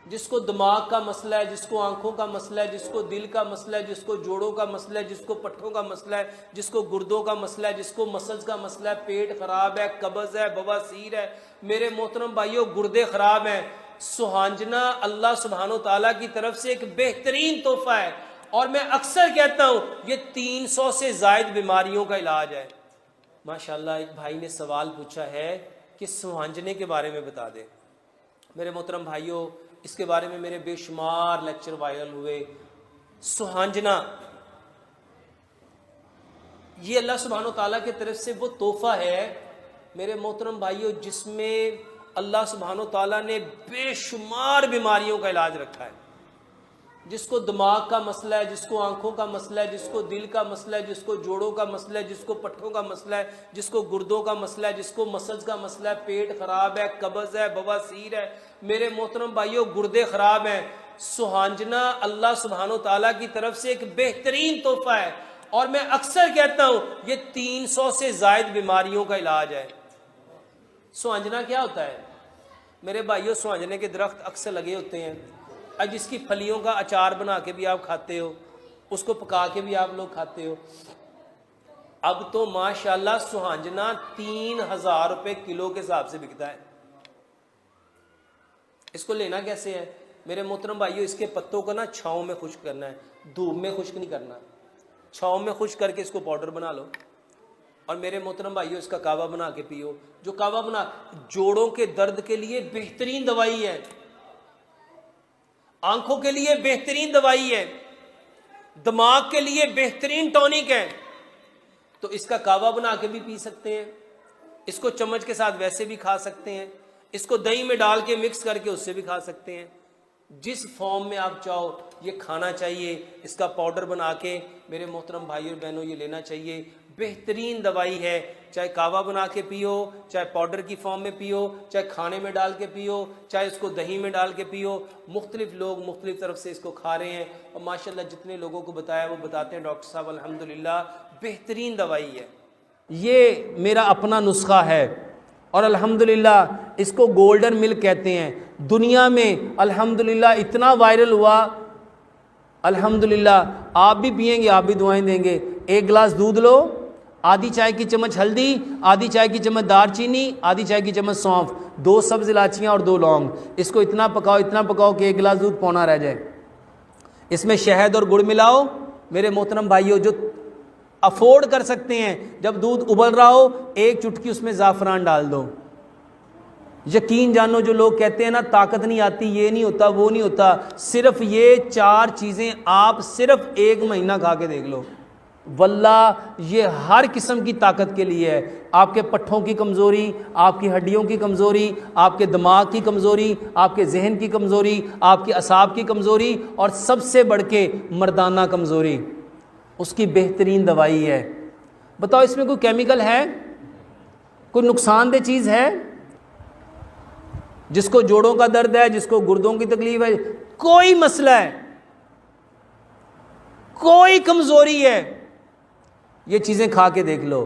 जिसको दिमाग का मसला है, जिसको आंखों का मसला है, जिसको दिल का मसला है, जिसको जोड़ों का मसला है, जिसको पट्ठों का मसला है, जिसको गुर्दों का मसला है, जिसको मसल्स का मसला है, पेट खराब है, कब्ज है, बवासीर है, मेरे मोहतरम भाइयों गुर्दे खराब हैं, सुहांजना अल्लाह सुब्हानो ताला की तरफ से एक बेहतरीन तोहफा है। और मैं अक्सर कहता हूं ये 300 से जायद बीमारियों का इलाज है। माशाल्लाह एक भाई ने सवाल पूछा है कि सुहांजने के बारे में बता दे। मेरे मोहतरम भाइयों इसके बारे में मेरे बेशुमार लेक्चर वायरल हुए। सुहांजना ये अल्लाह सुब्हानो ताला की तरफ से वो तोहफा है मेरे मोहतरम भाइयों जिसमें अल्लाह सुब्हानो ताला ने बेशुमार बीमारियों का इलाज रखा है। जिसको दिमाग का मसला है, जिसको आंखों का मसला है, जिसको दिल का मसला है, जिसको जोड़ों का मसला है, जिसको पट्ठों का मसला है, जिसको गुर्दों का मसला है, जिसको मसल्स का मसला है, पेट खराब है, कब्ज है, बवासीर है, मेरे मोहतरम भाइयों गुर्दे खराब हैं, सुहांजना अल्लाह सुब्हानो ताला की तरफ से एक बेहतरीन तोहफा है। और मैं अक्सर कहता हूं ये 300 से जायद बीमारियों का इलाज है। सुहांजना क्या होता है मेरे भाइयों? सुहांजने के दरख्त अक्सर लगे होते हैं, आज जिसकी फलियों का अचार बना के भी आप खाते हो, उसको पका के भी आप लोग खाते हो। अब तो माशाल्लाह सुहांजना 3000 रुपए किलो के हिसाब से बिकता है। इसको लेना कैसे है मेरे मोहतरम भाइयों? इसके पत्तों को ना छांव में खुश्क करना है, धूप में खुश्क नहीं करना। छांव में खुश्क करके इसको पाउडर बना लो और मेरे मोहतरम भाइयों इसका कावा बना के पियो। जो कावा बना, जोड़ों के दर्द के लिए बेहतरीन दवाई है, आंखों के लिए बेहतरीन दवाई है, दिमाग के लिए बेहतरीन टॉनिक है। तो इसका कावा बना के भी पी सकते हैं, इसको चम्मच के साथ वैसे भी खा सकते हैं, इसको दही में डाल के मिक्स करके उससे भी खा सकते हैं। जिस फॉर्म में आप चाहो ये खाना चाहिए। इसका पाउडर बना के मेरे मोहतरम भाइयों बहनों ये लेना चाहिए। बेहतरीन दवाई है, चाहे कावा बना के पियो, चाहे पाउडर की फॉर्म में पियो, चाहे खाने में डाल के पियो, चाहे इसको दही में डाल के पियो। मुख्तलिफ लोग मुख्तलिफ तरफ से इसको खा रहे हैं और माशाल्लाह जितने लोगों को बताया वो बताते हैं डॉक्टर साहब अल्हम्दुलिल्लाह बेहतरीन दवाई है। ये मेरा अपना नुस्खा है और अल्हम्दुलिल्लाह इसको गोल्डन मिल्क कहते हैं। दुनिया में अल्हम्दुलिल्लाह इतना वायरल हुआ, अल्हम्दुलिल्लाह आप भी पिएंगे, आप भी दुआएं देंगे। एक गिलास दूध लो, आधी चाय की चम्मच हल्दी, आधी चाय की चम्मच दारचीनी, आधी चाय की चम्मच सौंफ, 2 सब्ज इलाचियाँ और 2 लौंग। इसको इतना पकाओ कि 1 गिलास दूध पौना रह जाए। इसमें शहद और गुड़ मिलाओ। मेरे मोहतरम भाइयों जो अफोर्ड कर सकते हैं, जब दूध उबल रहा हो 1 चुटकी उसमें ज़ाफ़रान डाल दो। यकीन जानो जो लोग कहते हैं ना ताकत नहीं आती, ये नहीं होता, वो नहीं होता, सिर्फ ये 4 चीज़ें आप सिर्फ 1 महीना खा के देख लो, वल्लाह ये हर किस्म की ताकत के लिए है। आपके पट्ठों की कमज़ोरी, आपकी हड्डियों की कमज़ोरी, आपके दिमाग की कमज़ोरी, आपके जहन की कमज़ोरी, आपके असाब की कमज़ोरी और सबसे बढ़ के मर्दाना कमज़ोरी, उसकी बेहतरीन दवाई है। बताओ इसमें कोई केमिकल है, कोई नुकसानदेह चीज़ है? जिसको जोड़ों का दर्द है, जिसको गुर्दों की तकलीफ है, कोई मसला है, कोई कमज़ोरी है, ये चीज़ें खा के देख लो।